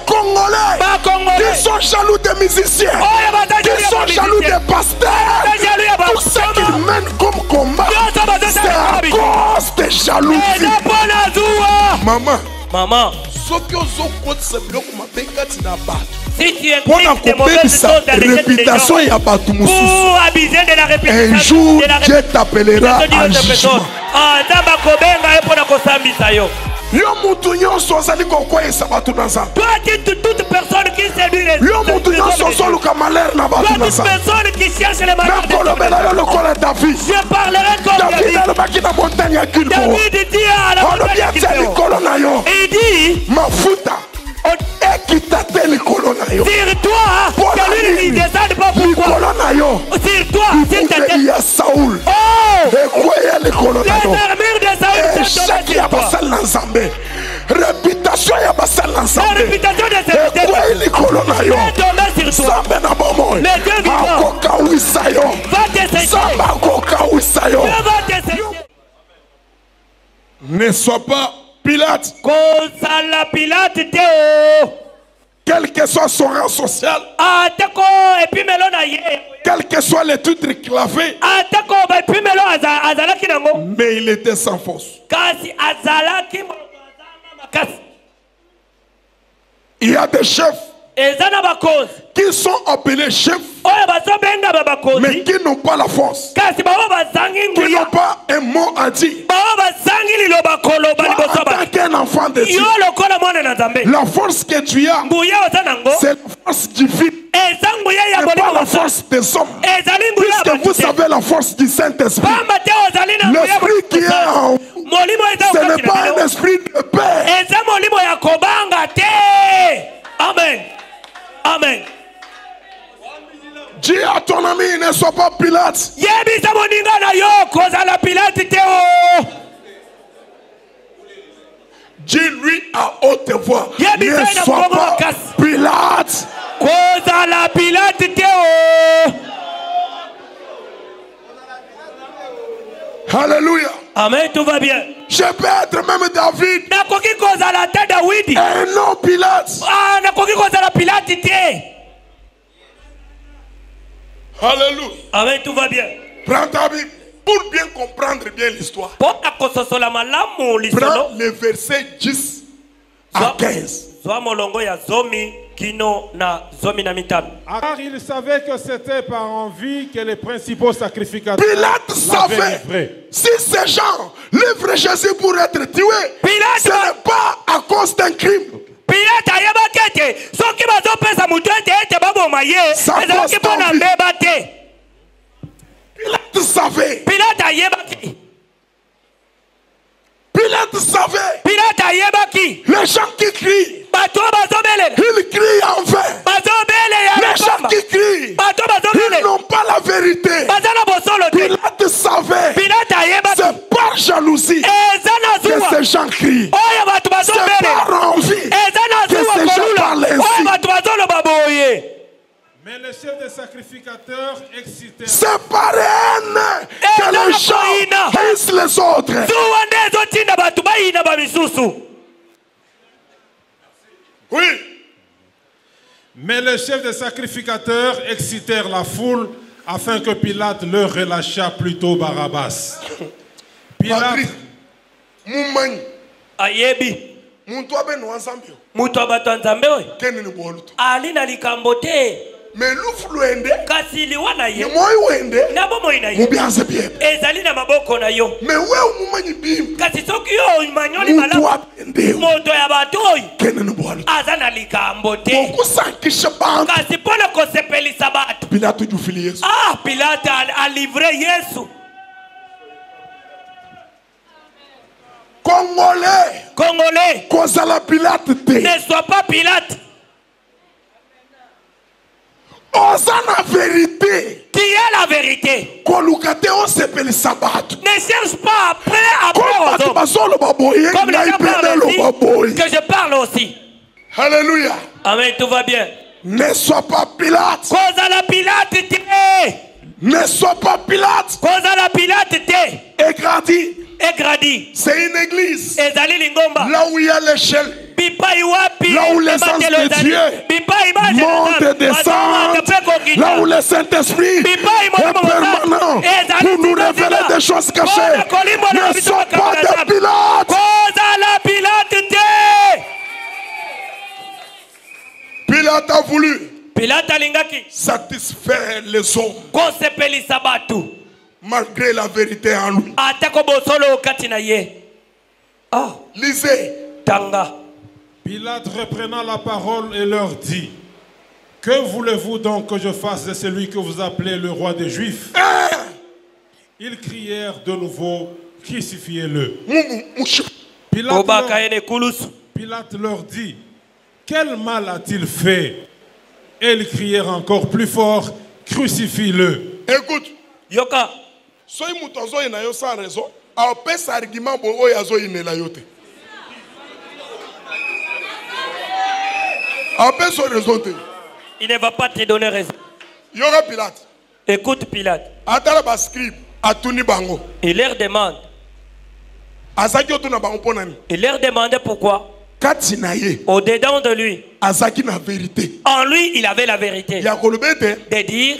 Congolais qui sont jaloux des musiciens, qui sont jaloux des pasteurs, tout ce qu'ils mènent comme combat, c'est à cause des jalousies. Maman, si tu impliques des mauvaises choses dans les réputation, pour abuser de la réputation, un jour Dieu t'appellera en jugement. Toi qui toute personne qui séduit les autres, toute personne qui cherche les malheurs, je parlerai comme David. David dit à la montagne, il dit sur toi, que lui ne descende pas pourquoi. Sur toi, s'il te plaît. Oh, les armures de Saoul sont tombées sur toi. Réputation ya basal ensemble. La réputation de ce est tombée sur toi. Mais Dieu vivant va t'essayer. Ne sois pas Pilate. Quel que soit son rang social, quel que soit les titres qu'il avait, mais il était sans force. Il y a des chefs qui sont appelés chefs, mais qui n'ont pas la force, qui n'ont pas un mot à dire. En tant qu'un enfant de Dieu, la force que tu as, c'est la force divine, et pas la force des hommes. Puisque vous avez la force du Saint-Esprit, l'esprit qui est en vous, ce n'est pas un esprit de paix. Amen. Amen. Dis à ton ami, ne sois pas Pilate. Dis-lui à haute voix, ne sois pas Pilate. Alléluia. Amen, tout va bien. Je peux être même David. Et non Pilate. Alléluia. Amen, tout va bien. Prends ta Bible pour bien comprendre bien l'histoire. Prends les versets 10 à 15. Car il savait que c'était par envie que les principaux sacrificateurs Pilate savait, si ces gens livrent Jésus pour être tué, ce n'est pas à cause d'un crime. Pilate savait. Les gens qui crient, ils crient en vain. Les gens qui crient, ils n'ont pas la vérité. Pilate savait, c'est par jalousie que ces gens crient. C'est par envie que ces gens parlent ainsi. Mais le chef des sacrificateurs excité. C'est par haine que les gens haïssent les autres. Oui. Mais les chefs des sacrificateurs excitèrent la foule afin que Pilate leur relâchât plutôt Barabbas. Pilate. Mais l'ouflouende, kasi liwana ye, moi wende, nabo moina ye, mubianze bien. Ezali na maboko na yo. Mais we umumanyi bim. Kasi soki yo imanyoli malamu. Moto ya batoi. Kene nubwalu. Azana likambote. Mokusakisha bantu. Kasi pona kosepelisa batu. Pilate jufili Yesu. Ah, Pilate a livré Yesu. Congolais. Kozala Pilate te. Ne sois pas Pilate. Osana vérité. Qui est la vérité? Kolukate on s'appelle Sabbat. Ne cherche pas après aux hommes. Comme les gens parlent aussi, que je parle aussi. Alléluia. Amen, tout va bien. Ne sois pas Pilate. Kozala Pilate te. Ne sois pas Pilate. Kozala Pilate te. Egradi. C'est une église. Là où il y a l'échelle. là où les anges de Dieu montent et descendent, là où le Saint-Esprit est permanent pour nous révéler des choses cachées. Ne sois pas des pilotes. Pilate a voulu satisfaire les hommes malgré la vérité en lui. Lisez. Pilate reprenant la parole et leur dit: que voulez-vous donc que je fasse de celui que vous appelez le roi des Juifs? Ils crièrent de nouveau: crucifiez-le. Pilate leur dit: quel mal a-t-il fait? Et ils crièrent encore plus fort: crucifie-le. Écoute, Yoka, soy mutozo ina yo sans raison, a pesa argument bo o yazo ine la yote. A pesa raison te. il ne va pas te donner raison. Yoka Pilate. Écoute Pilate. Atala ba scribe atuni bango. Il leur demande. Azaki otuna bango ponani. Il leur demandait pourquoi. Katinaye. Au-dedans de lui. Azaki na vérité. En lui, il avait la vérité. Ya kolobete. De dire.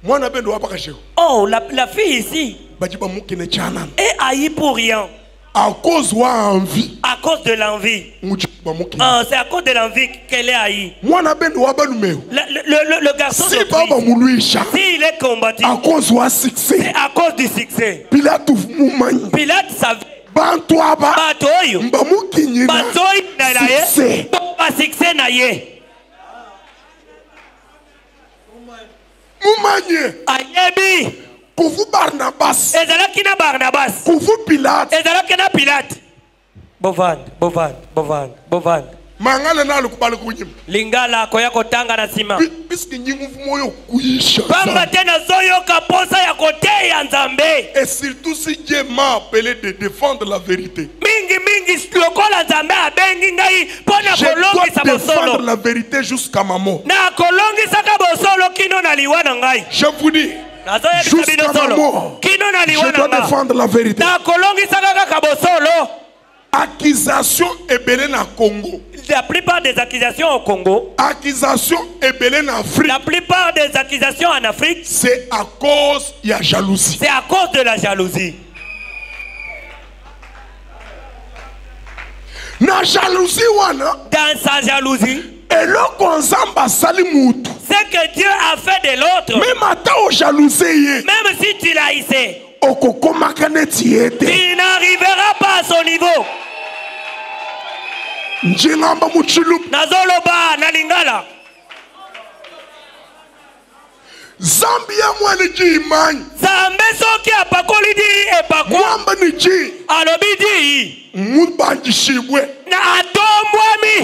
Moi na bendo wapa kashego. Oh, la fille ici. Bajiba mukine chanan. Et haï pour rien. À cause de l'envie. À cause de l'envie. C'est à cause de l'envie qu'elle est haïe. Le garçon de Christ, s'il est combattu, à cause du succès. C'est à cause du succès. Pilate savait. Succès naïe. Ayebi. Pour vous Barnabas. Et là qui n'a Barnabas. Pour vous Pilate. Et là qui n'a Pilate. Bovan. Mangala na lukubali kunyim. Lingala koya kotanga na sima. Biski nyingu moyo kuisha. Pamba tena zoyo kaposa ya kote ya Nzambe. Et surtout si Dieu m'a appelé de défendre la vérité. Mingi lokola Nzambe abengi ngai pona kolongi sa bosolo. Je dois défendre la vérité jusqu'à ma mort. Na kolongi sa bosolo kino na liwana ngai. Je vous dis. Jusqu'à ma mort, je dois défendre la vérité. Accusation ébélée na Congo. La plupart des accusations au Congo. Accusation ébélée en Afrique. La plupart des accusations en Afrique. C'est à cause de la jalousie. C'est à cause de la jalousie. Na jalousie wana. Dans sa jalousie. Et le konzamba salimutu. C'est que Dieu a fait de l'autre. Même à jalousie. Même si tu l'as haïssé. Tu n'arriveras pas à son niveau. Nazoloba nalingala. Zambia mwani jimani. Zambe soki apakoli di epakwa. Mwamba ni ji. Alobi di. Mbanji shibwe. Na atombwami.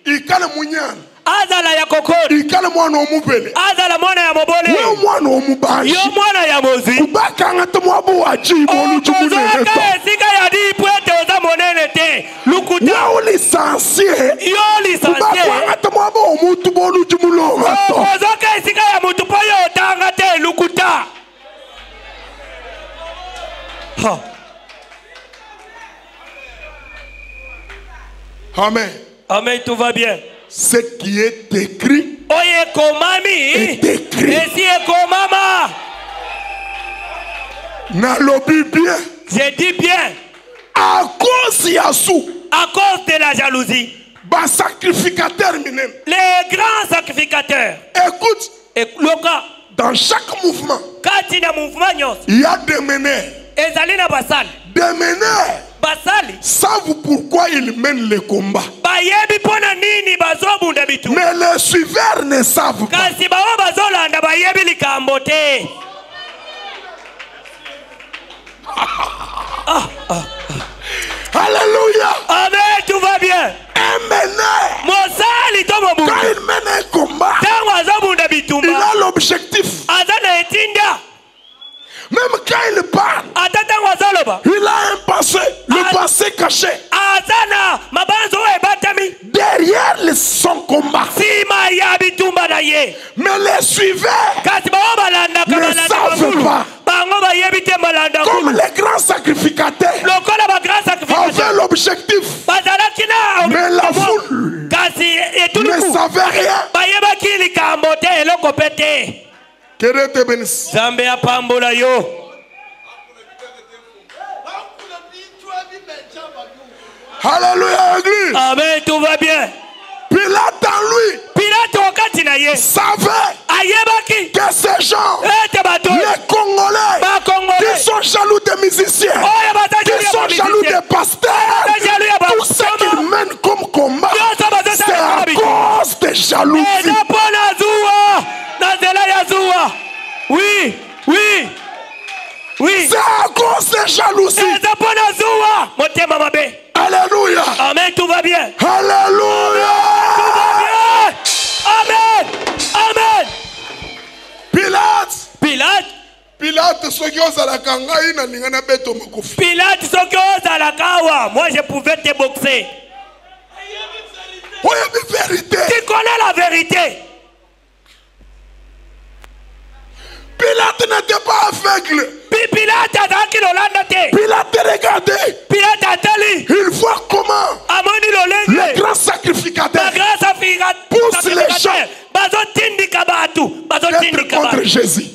Ikale munyana. Azala ya kokori. Ikale mwana omubele. Azala mwana ya mobole. Yo mwana omubashi. Yo mwana ya mozi. Kubaka ngata mwabu wajibu oluchumune reto. Sika ya di pwete oza monene te. Lukuta. Yo licencié. Kubaka ngata mwabu omutu oluchumulo ngato. Ozoke sika ya mutu poyo otanga te lukuta. Ha. Amen. Amen, tout va bien. Ce qui est écrit est écrit. Et si est komama. Nalobi bien. Je dis bien. À cause yasu. À cause de la jalousie. Bas sacrificateur minem. Les grands sacrificateurs. Écoute. Et loka. Dans chaque mouvement. Kati na mouvement nyos. Il y a des meneurs. Ezali na basal. Des meneurs. Basali. Savent pourquoi ils mènent le combat. Bayebi pona nini bazobunda bitu. Mais les suiveurs ne savent pas. Kasi bawo bazolanda bayebi likambo te. Alléluia. Amen, tout va bien. Un meneur. Mosali to mobu. Quand il mène un combat. Tango azobunda bitumba. Il a l'objectif. Azana etinda. Même quand il parle, il a un passé, le passé caché. Derrière son combat. Mais les suiveurs ne savent pas. Comme les grands sacrificateurs avaient l'objectif, mais la foule ne savait rien. Que Dieu te bénisse. Alléluia, Église. Amen, tout va bien. Pilate en lui savait que ces gens, les Congolais, qui sont jaloux des musiciens, qui sont jaloux des pasteurs, tout ce qu'ils mènent comme combat, c'est à cause de jalousie. Oui, oui, oui. C'est à cause de jalousie. Alléluia. Amen, tout va bien. Alléluia. Tout va bien. Amen. Amen. Pilate, ce qui est à la kangaï, n'a rien à bête au mokofi. Pilate, ce qui est à la kawa, moi je pouvais te boxer. Oui, la vérité. Tu connais la vérité. Pilate n'était pas aveugle. Pilate regardait. Il voit comment les grands sacrificateurs poussent les gens d'être contre Jésus.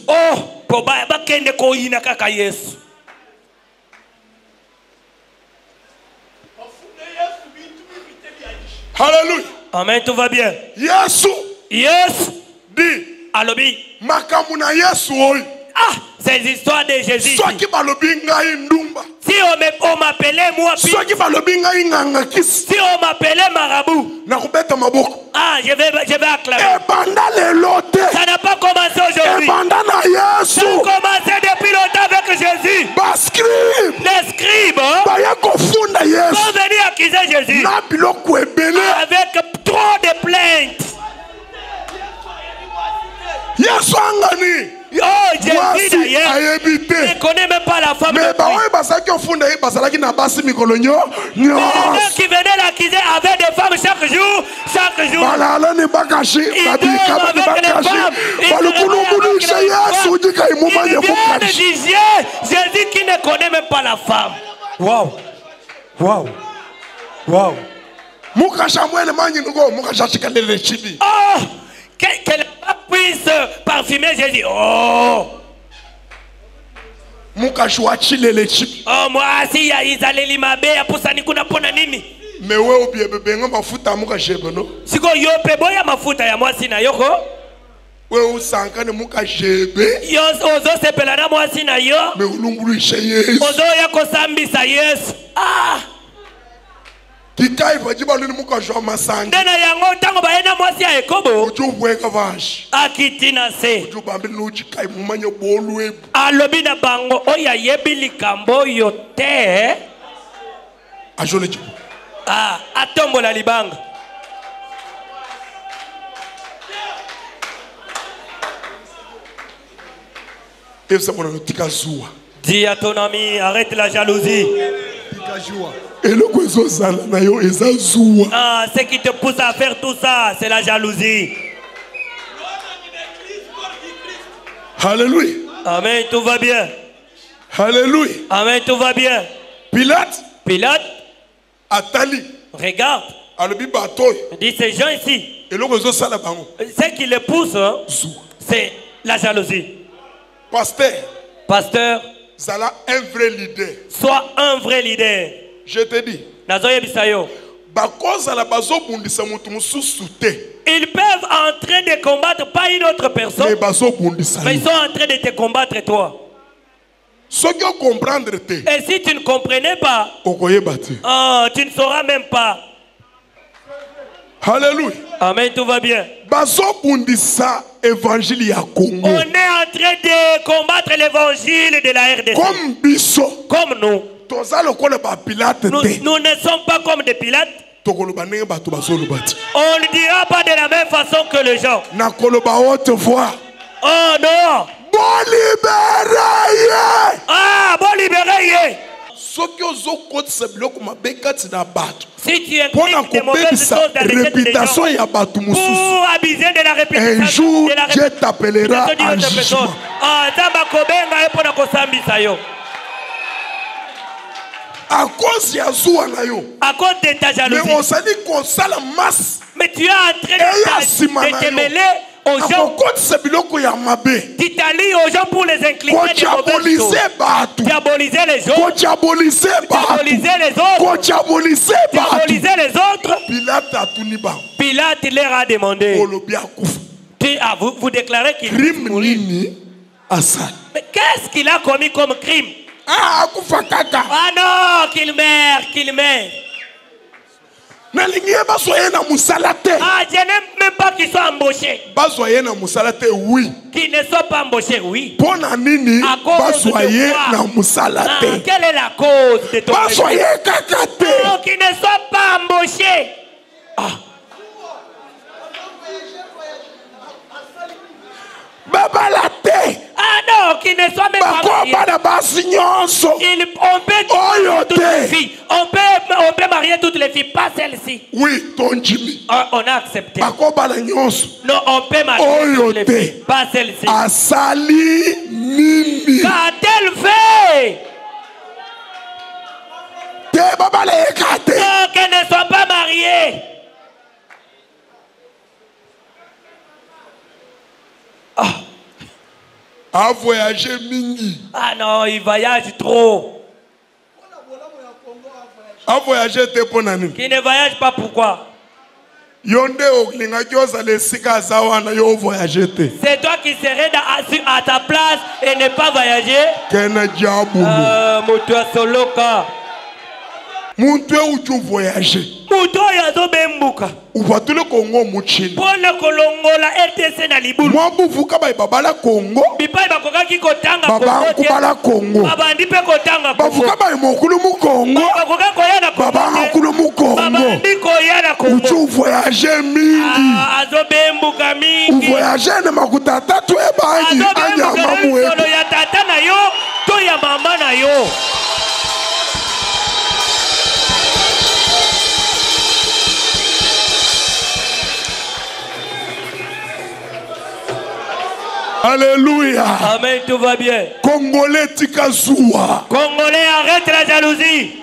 Alléluia. Amen, tout va bien. Yesu. Yes. Dit. Alobi. Makamuna Yesu oi. Ah, c'est l'histoire de Jésus. Si on m'appelait moi, si on m'appelait marabout, ah, je vais acclamer. Ça n'a pas commencé aujourd'hui. Ça a commencé depuis longtemps avec Jésus. Les scribes sont venus accuser Jésus avec trop de plaintes. Oh, Jésus d'ailleurs ne connaît même pas la femme. Mais les gens qui venaient l'accuser avaient des femmes chaque jour. Ils dorment avec les femmes. Ils viennent juger Jésus qui ne connaît même pas la femme. Wow. Wow. Wow. Oh, qu'elle puisse parfumer Jésus. Oh. Oh, moi, si ils allaient limabe, pour ça, nikuna pona nini. Mais ouais, ou bien bébé, on mafuta muka jebeno. Siko yo pebo ya mafuta ya moi sina yoko. Ouais, ou sankane muka jebe. Yo ozo sepelana moi sina yo. Mais ulungulu cheye. Ozo ya kosambi sa yes. Ah. Kikai vajiba luni muka jwa masanga. Dena yango tango baena moi si ya ekobo. Ujo weka vash. Akitina se. Ujo bambi nuchi kai mumanya bolu ebu. Alobi na bango oya yebi likambo yote. Ajole jibu. Ah, atombo la libanga. Dis à ton ami, arrête la jalousie. Ah, ce qui te pousse à faire tout ça, c'est la jalousie. Alléluia. Amen, tout va bien. Alléluia. Amen, tout va bien. Pilate. Atali. Regarde. Dis ces gens ici. Ce qui les pousse, hein, c'est la jalousie. Pasteur. Zala un vrai leader. Sois un vrai leader. Je te dis. Ils peuvent en train de combattre pas une autre personne, mais ils sont en train de te combattre toi. Et si tu ne comprenais pas, tu ne sauras même pas. Alléluia. Amen, tout va bien. On est en train de combattre l'évangile de la RDC. Comme nous. Nous ne sommes pas comme des Pilates. On ne dira pas de la même façon que les gens. Oh non. Ah, bon libéré. Si Si tu impliques des mauvaises choses dans les têtes des gens pour abuser de la réputation, un jour Dieu t'appellera en jugement. À cause de ta jalousie. Mais tu es en train de te mêler aux gens. Tu t'allies aux gens pour les incliner des mauvaises choses. Diaboliser les autres. Diaboliser les autres. Diaboliser les autres. Pilate leur a demandé. Vous déclarez qu'il est mort. Mais qu'est-ce qu'il a commis comme crime? Ah non, qu'il meurt, qu'il meurt. Ah, je n'aime même pas qu'ils soient embauchés. Qu'ils ne soient pas embauchés, oui. À cause de quoi? Quelle est la cause de ton non, qu'ils ne soient pas embauchés. Ah non, qu'ils ne soient même pas mariés. On peut marier toutes les filles. On peut marier toutes les filles, pas celle-ci. Oui, ton Jimmy. On a accepté. Non, on peut marier toutes les filles, pas celle-ci. Qu'a-t-elle fait? Non, qu'elle ne soit pas mariée. A voyagé mingi. Ah non, il voyage trop. A voyagé te ponani. Qui ne voyage pas pourquoi? Yonde oklinga kyoza le sika zawana yo voyager te. C'est toi qui serais à ta place et ne pas voyager. Kena diabo. Moto soloka. Muntu uchu voyager. Moto yazo bembuka. Uvatule Congo muchini. Pona kolongola RTC na libulu. Mwambu vuka ba babala Congo. Bipai bakoka kikotanga Congo. Baba kubala Congo. Baba ndipe kotanga Congo. Bavuka ba mokulu mu Congo. Bakoka koyana Congo. Baba akulu mu Congo. Baba ndiko yana Congo. Uchu voyager mingi. Azo bembuka mingi. Voyager na makuta tatu ebangi. Anya mamu e. Solo ya tata na yo, to ya mama na yo. Alléluia. Amen, tout va bien. Congolais tikazoua. Congolais, arrête la jalousie.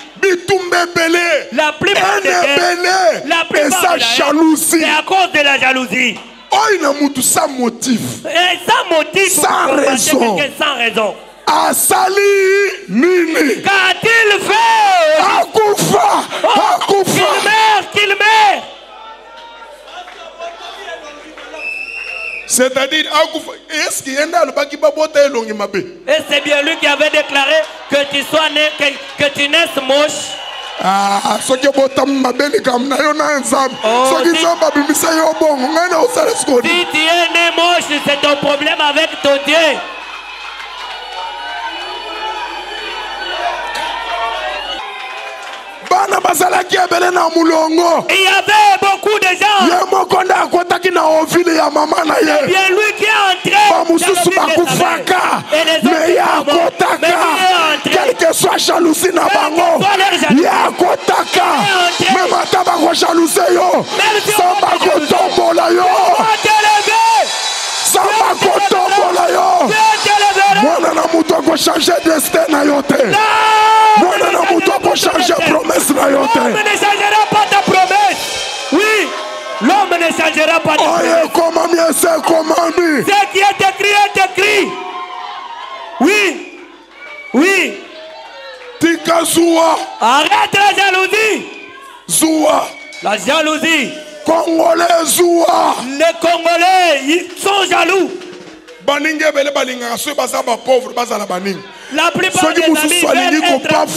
La plupart des jalousie. C'est à cause de la jalousie. Sans motif. Sans motif. Sans raison. Sans raison. Asali nini. Qu'a-t-il fait? Akufa. Qu'il meurt. C'est-à-dire, est-ce qu'il y a un et c'est bien lui qui avait déclaré que tu sois né, que tu naisses moche. Si tu es né moche, c'est ton problème avec ton Dieu. Il y avait beaucoup de gens. C'est bien lui qui est entré. Et les autres, quelle que soit jalousie na bango, changer destin na yote. Changer promesse na yote. L'homme ne changera pas ta promesse. Oui, l'homme ne changera pas ta promesse. Ce qui est écrit est écrit. Oui, oui. Tika zoua. Arrête la jalousie. Zoua. La jalousie. Congolais zoua. Les Congolais, ils sont jaloux. La plupart des amis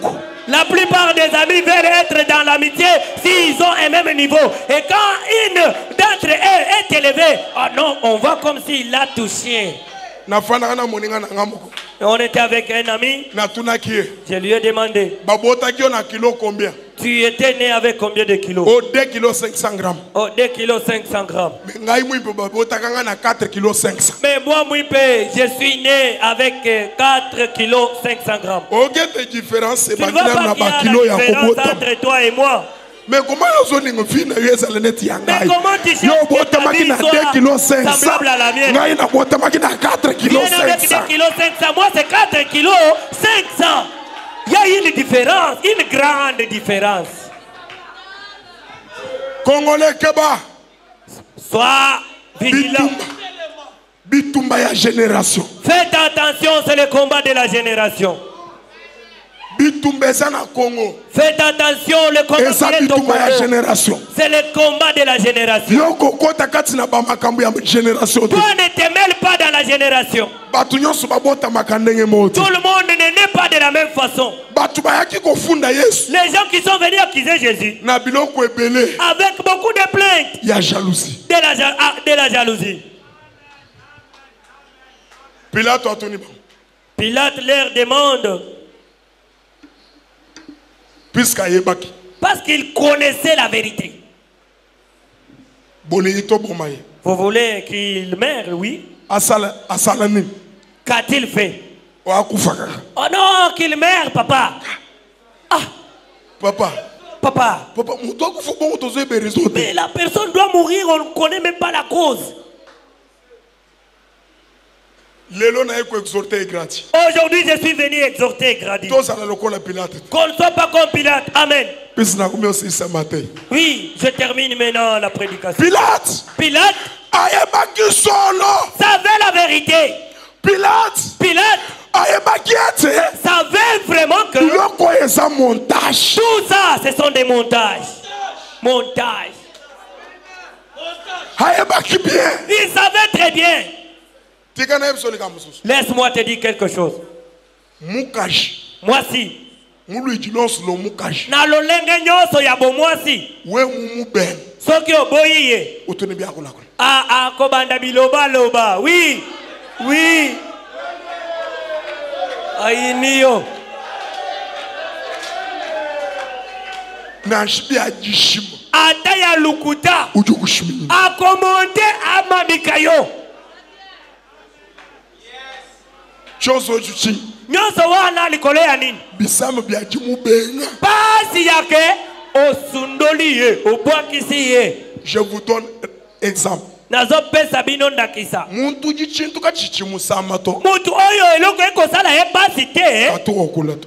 veulent La plupart des amis veulent être dans l'amitié s'ils ont un même niveau. Et quand une d'entre eux est élevée, oh non, on voit comme s'il l'a touché. Et on était avec un ami. Je lui ai demandé, tu Tu étais né avec combien de kilos? Oh, 2 kg 500 grammes. Oh, 2 kg 500 grammes. Mais moi, 4 kg 500. Mais moi, je suis né avec 4 kg 500 grammes. Ok, la différence, c'est tu ne vois pas qu'il y a la différence entre toi et moi. Mais comment ils ont une Mais comment tu cherches que ta vie soit semblable à la mienne? Viens avec 2 kg 500. Moi, c'est 4 kg 500. Il y a une différence, une grande différence. Congolais Keba. Sois vigilant. Bitumba ya génération. Faites attention, c'est le combat de la génération. Bitumba na Congo. Faites attention, le combat de la génération. C'est le combat de la génération. Toi ne te mêles pas dans la génération. Tout le monde ne naît pas de la même façon. Les gens qui sont venus accuser Jésus avec beaucoup de plaintes. Il y a jalousie. De la jalousie. Pilate leur demande. Parce qu'il connaissait la vérité. Vous voulez qu'il meure, oui? Qu'a-t-il fait? Oh non, qu'il meure, papa. Ah. Papa. Mais la personne doit mourir, on ne connaît même pas la cause. Aujourd'hui, je suis venu exhorter et grandir. Qu'on ne soit pas comme Pilate. Amen. Oui, je termine maintenant la prédication. Pilate savait la vérité. Pilate savait vraiment que tout ça, ce sont des montages. Il savait très bien. Laisse-moi te dire quelque chose. Moi si. Na lolenge nyoso ya bo moi si. Soki oboyiye. Kobanda biloba loba. Oui. Aïnio. Ata ya lukuta. Akomonte amamikayo. Nyoso wana likolo ya nini? Pasi yake osundoli ye, obwakisi ye. Je vous donne exemple. Nazo pesa bino ndakisa. Mutu oyo eloko ekosala ye pasi te.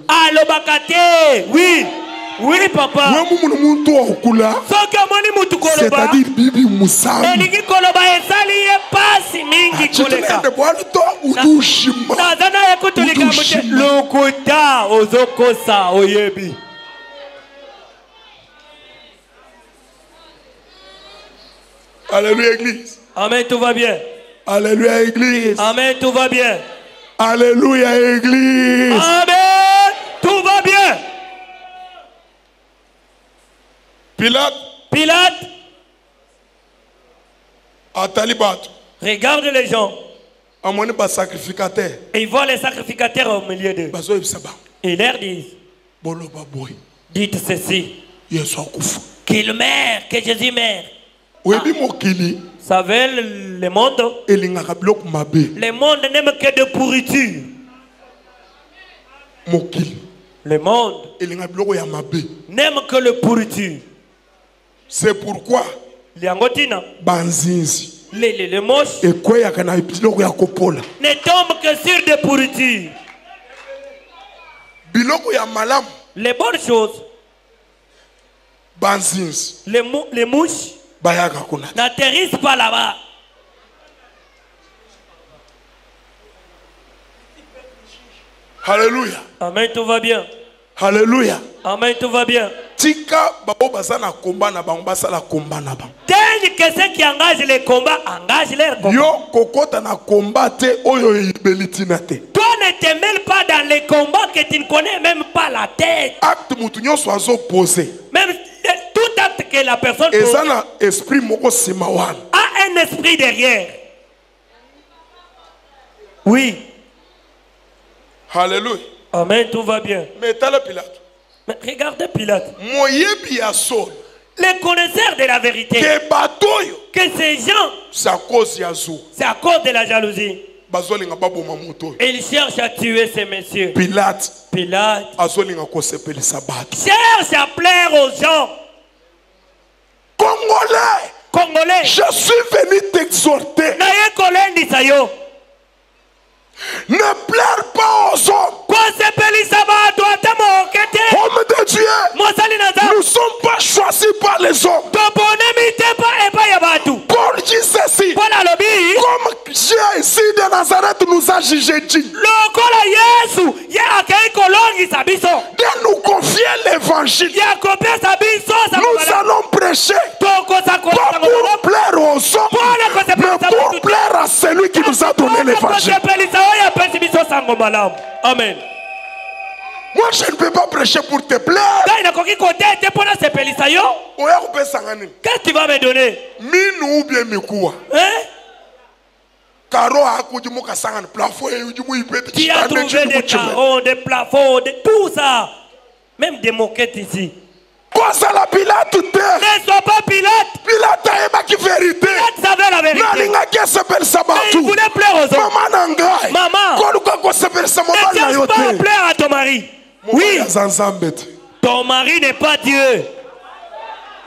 Alobaka te. Oui, papa. C'est-à-dire bibi musam. Elingi koloba esali ye pasi mingi koleka. Nazana ekutulika mute lokuta ozokosa oyebi. Alléluia église. Amen, tout va bien. Alléluia église. Amen, tout va bien. Alléluia église. Amen, tout va bien. Pilate regarde les gens. Et ils voient les sacrificateurs au milieu d'eux. Et ils leur disent, dites ceci, qu'il meurt, que Jésus meurt. Vous savez, le monde n'aime que de pourriture. Le monde n'aime que le pourriture. C'est pourquoi les moches ne tombent que sur des pourritures. Les bonnes choses, les mouches n'atterrissent pas là-bas. Alléluia. Amen, tout va bien. Alléluia. Amen, tout va bien. Tika babo basana combat na bango basala combat na bango. Tandis que ceux qui engagent les combats engagent leur combat. Yo kokota na combat te oyo ibelitina te. Toi ne te mêles pas dans les combats que tu ne connais même pas la tête. Acte mutu nyonso azo poser. Même tout acte que la personne pose. Ezana esprit moko simawan. A un esprit derrière. Oui. Alléluia. Amen, tout va bien. Mais t'as le Pilate. Mais regardez Pilate. Les connaisseurs de la vérité. Que ces gens, c'est à cause de la jalousie. Et ils cherchent à tuer ces messieurs. Pilate cherche à plaire aux gens. Congolais. Je suis venu t'exhorter. Ne plaire pas aux hommes. Hommes de Dieu, nous ne sommes pas choisis par les hommes. Paul dit ceci. Comme Jésus de Nazareth nous a jugé digne de nous confier l'évangile, nous allons prêcher pas pour plaire aux hommes, mais pour plaire à celui qui nous a donné l'évangile. Amen. Moi je ne peux pas prêcher pour te plaire. Qu'est-ce que tu vas me donner? Minou ou bien Mikoua. Tu as trouvé des carreaux, des plafonds, de tout ça. Même des moquettes ici. Quoi ça la Pilate? Ne sois pas Pilate. Pilate a la vérité. Pilate savait la vérité. Mais il voulait plaire aux hommes. Maman, ne cherche pas à plaire à ton mari. Oui. Ton mari n'est pas Dieu.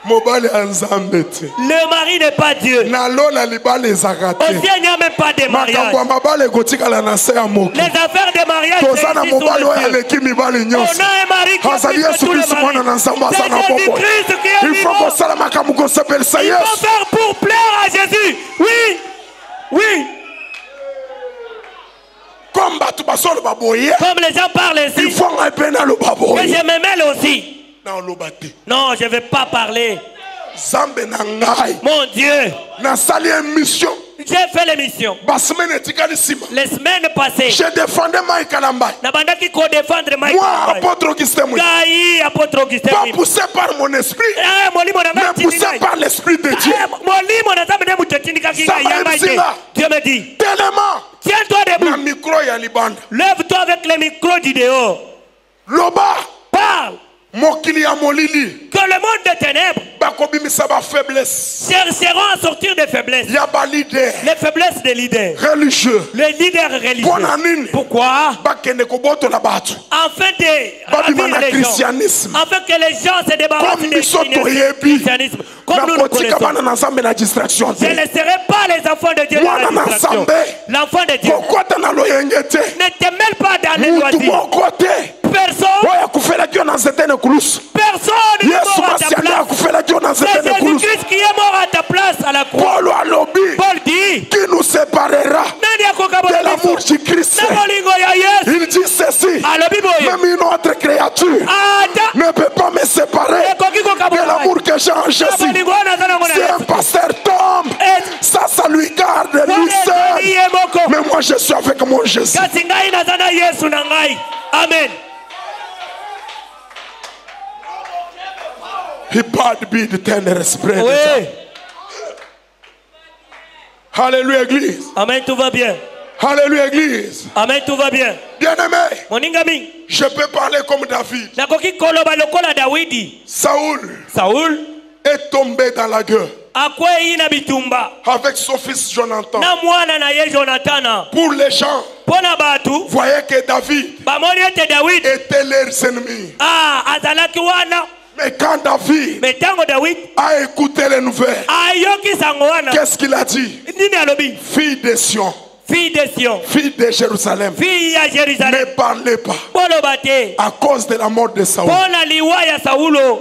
Le mari n'est pas Dieu. Aussi, il n'y a même pas de mariage. Les affaires de mariage, on a un mari qui est il faut faire pour plaire à Jésus. Oui. Oui. Comme les gens parlent ici. Et je me mêle aussi. Non, je ne vais pas parler. Mon Dieu. J'ai fait l'émission. Les semaines passées. Je défendais Mike Kalamba. Moi, apôtre Augustin Moïse. Pas poussé par mon esprit, mais poussé par l'esprit de Dieu. Dieu me dit, tellement. Tiens-toi debout. Lève-toi avec le micro du dehors. Parle. Que le monde des ténèbres chercheront à sortir des faiblesses. Les faiblesses des leaders religieux. Les leaders religieux. Pourquoi? Afin de ravir les gens. Afin que les gens se débarrassent du christianisme. Comme nous le connaissons. Je ne laisserai pas les enfants de Dieu dans la distraction. L'enfant de Dieu. Ne te mêle pas dans les loisirs. Personne n'est mort à ta place. C'est Jésus-Christ qui est mort à ta place à la croix. Paul dit qui nous séparera de l'amour du Christ. Il dit ceci. Même une autre créature ne peut pas me séparer de l'amour que j'ai en Jésus. Si un pasteur tombe, ça lui garde lui seul. Mais moi je suis avec mon Jésus. Amen. He bad be the tender spread. Oui. Alléluia église. Amen, tout va bien. Alléluia église. Amen, tout va bien. Bien-aimé. Je peux parler comme David. Saoul est tombé dans la guerre avec son fils Jonathan. Pour les gens, voyez que David était leurs ennemis. Mais quand David a écouté les nouvelles, qu'est-ce qu'il a dit? Fille de Sion, fille de Jérusalem, ne parlez pas à cause de la mort de Saoul.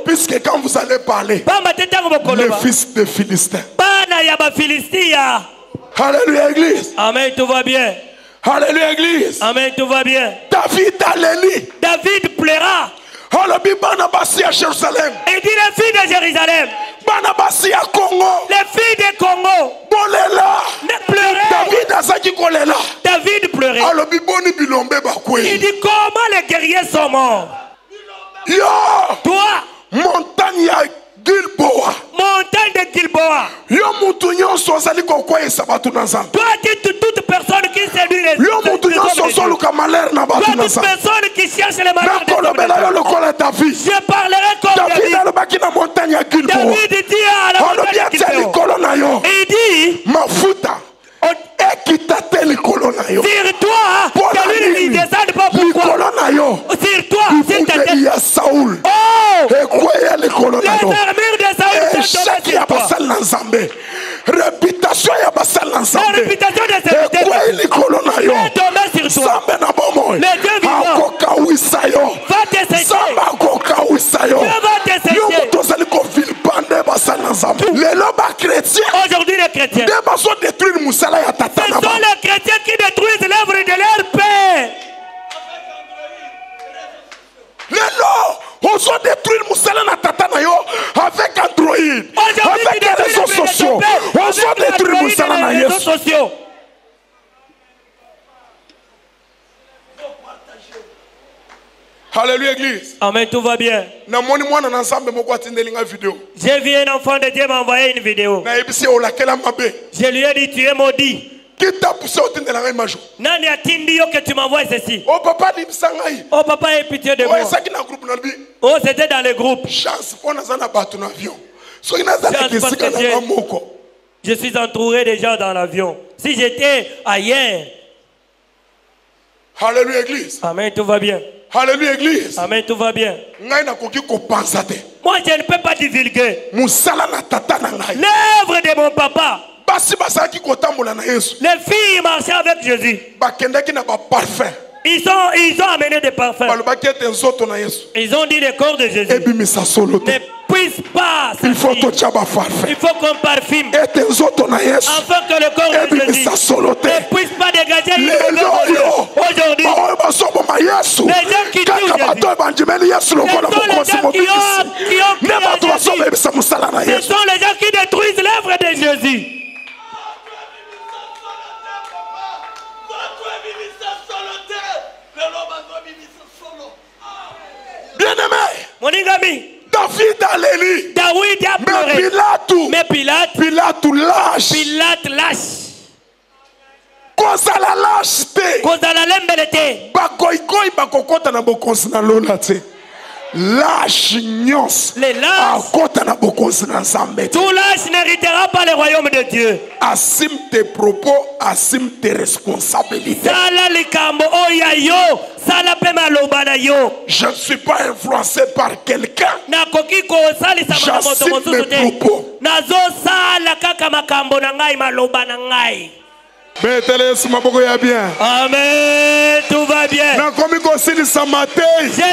Puisque quand vous allez parler, le fils de Philistin. Alléluia église. Amen, tout va bien. Alléluia église. Amen, tout va bien. David David pleura. Il dit les filles de Jérusalem. Les filles de Congo. David pleurait. Il dit comment les guerriers sont morts. Toi, montagne Gilboa. Montagne de Gilboa. Toi, dis toute personne qui séduit les toute personne qui cherche les malheurs de je parlerai comme David. David dit à la montagne de Gilboa. Il dit sur toi, que lui ne descende pas pourquoi. Sur toi, s'il te plaît. Oh! Les armures de Saoul sont tombées sur toi. Réputation ya basal ensemble. La réputation de cette terre est tombée sur toi. Les dieux vivants va t'essayer. Aujourd'hui les chrétiens, ce sont les chrétiens qui détruisent l'œuvre de leur Père. On va détruire Moussala Tatana avec Android, avec les réseaux sociaux. On va détruire Moussala na réseaux sociaux. Alléluia église. Amen, tout va bien. J'ai vu un enfant de Dieu m'envoyer une vidéo. Je lui ai dit tu es maudit. Qui t'a poussé au titre de la reine Majou? Nani a tindi yo que tu m'envoies ceci? Oh papa aie pitié de moi. Oh c'était dans le groupe. Chance pour nous en abattre un avion. Je suis entouré de gens dans l'avion. Si j'étais ailleurs. Alléluia église. Amen, tout va bien. Alléluia église. Amen, tout va bien. Moi je ne peux pas divulguer l'œuvre de mon papa. Les filles marchaient avec Jésus. Ils ont amené des parfums. Ils ont dit le corps de Jésus ne puisse pas. Il faut qu'on parfume afin que le corps de Jésus ne puisse pas dégager une aujourd'hui. Les gens qui tuent Jésus, ce sont les gens qui détruisent l'œuvre de Jésus. Bien-aimé, mon ami, David a pleuré. Mais Pilate lâche. Cause à la lâcheté. Lâche nyos. Les lâches. Tout lâche n'héritera pas le royaume de Dieu. Assume tes propos, assume tes responsabilités. Je ne suis pas influencé par quelqu'un. J'assume mes propos. Amen, tout va bien. Je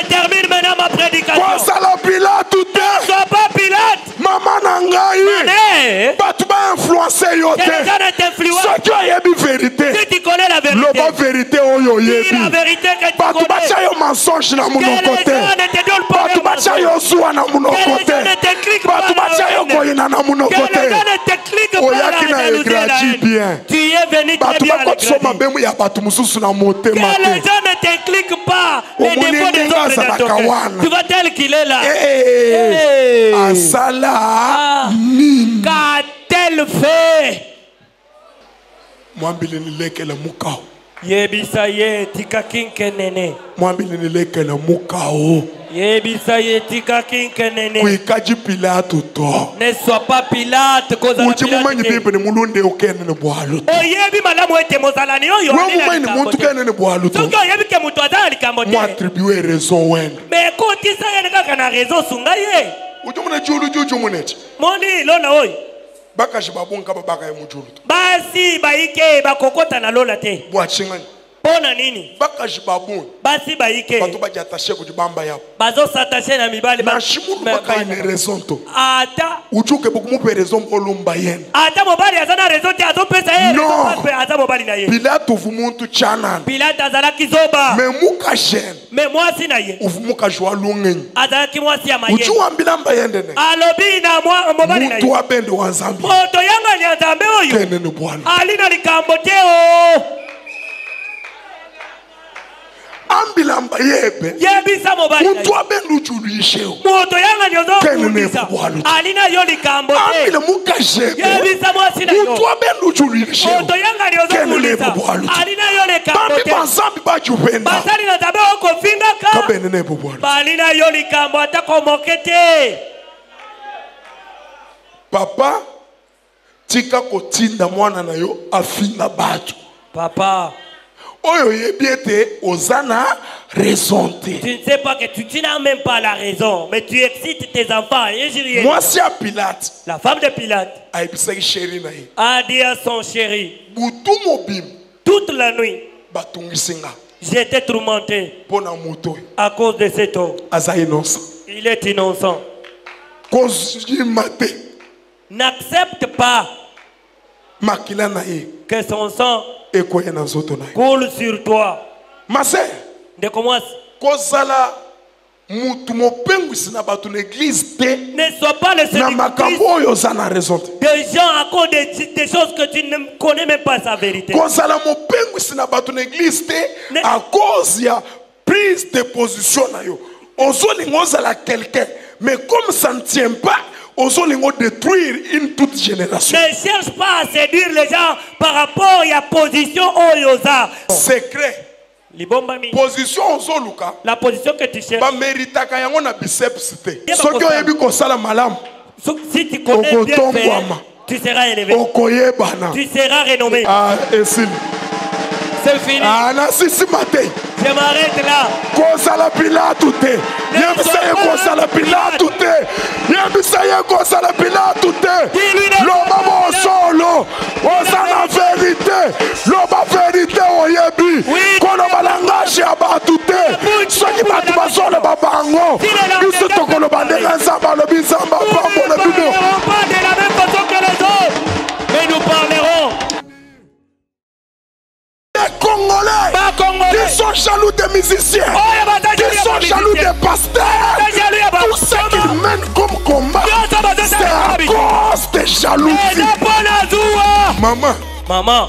termine maintenant ma prédication. Ne sois pas Pilate. Maman Nangaï. Que les gens ne t'influencent. Si tu connais la vérité. Dis la vérité que tu connais. Que les gens ne te donnent pas le mensonge. Que les gens ne te cliquent pas la haine. Que les gens ne te cliquent pas la jalousie. Tu es venu très bien à l'église. Que les gens ne te cliquent pas les défauts des autres de ton cœur. Tu vois tel qu'il est là. Qu'a-t-elle fait? Yebisaye tika kinkenene. Yebisaye tika kinkenene. Ne sois pas Pilate cause de Pilate. Oyebi malamu ete mozalani oyo. Moi attribuer raison wen. Mais quand il s'agit de kana raison sungaye. Moni lona oyo. Basi baike bakokota na lola te. Pona nini? Basi baike. Bazo s'attacher na mibali ba. Ata. Ata mobali azana raison te azo pesa ye. Non. Ata mobali na ye. Pilate uvumuntu chana. Pilate azala kizoba. Mais muka jen. Mais moi si na ye. Uvumuka jwa lungeni. Azala ki moi si amaye. Uchu ambila mbayende ne. Alobi na moi mobali na ye. Muntu abende wanzambi. Moto yanga ni nzambe oyo. Kenene bwana. Ali na likambo te o. ambilamba yebe yebisa mobali mutu abendu julishe moto yanga nyozokundisa alina yo likambo te ambile mukajebe yebisa mwasi na yo mutu abendu julishe moto yanga nyozokundisa alina yo likambo te banzambi bajupenda basali na tabe okofingaka kabenene bobwalo balina yo likambo atakomoke te papa tika kotinda mwana na yo afinga bato papa oyo yebiete ozana raison te. Tu ne sais pas que tu n'as même pas la raison, mais tu excites tes enfants. Moi c'est à Pilate. La femme de Pilate a dit à son chéri, mobim toute la nuit, j'étais tourmenté à cause de cet homme. Il est innocent. N'accepte pas que son sang coule sur toi. Ma sœur, de commence. Ne sois pas le seul des gens à cause des choses que tu ne connais même pas sa vérité. À cause de la prise de position, quelqu'un, mais comme ça ne tient pas, on va détruire une toute génération. Ne cherche pas à séduire les gens par rapport à la position Oyoza. Secret. Position Ozoluka. La position que tu cherches. Si tu connais bien faire, tu seras élevé. Tu seras renommé. C'est fini. Je m'arrête là. Kozala Pilate tout est. Yebisaya Kozala Pilate tout est. Yebisaya Kozala Pilate tout est. L'homme mon solo. Ozana vérité. L'homme vérité oyebi. Kono balangage aba tout est. Soki batu bazolo babango. Biso tokolo bandeka nzamba lo bizamba pambo le bido. Nous ne parlerons pas de la même façon que les autres. Mais nous parlerons. Les Congolais qui sont jaloux des musiciens, qui sont jaloux des pasteurs, tout ce qu'ils mènent comme combat, c'est à cause des jalousies. Maman,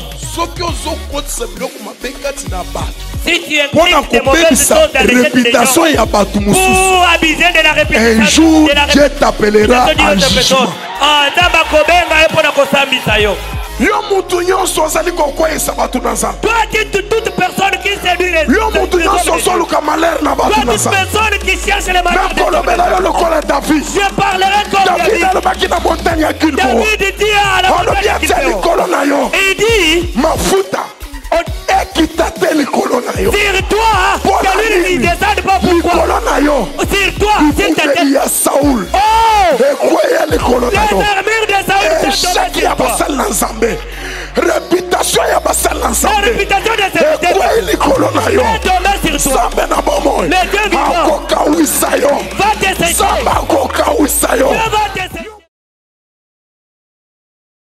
si tu impliques des mauvaises choses dans les réputation, il y a pas tout pour abuser de la réputation, un jour Dieu t'appellera à jugement. Toi toute personne qui séduit les toute personne qui cherche les malheurs de je parlerai comme David. David dit à la montagne il dit tire-toi que lui ne descende pas pourquoi tire-toi s'il te plaît. Les armures de Saoul réputation ya basal na nzambe. La réputation de cette est tombée sur toi. Les deux vivants. Va t'essayer.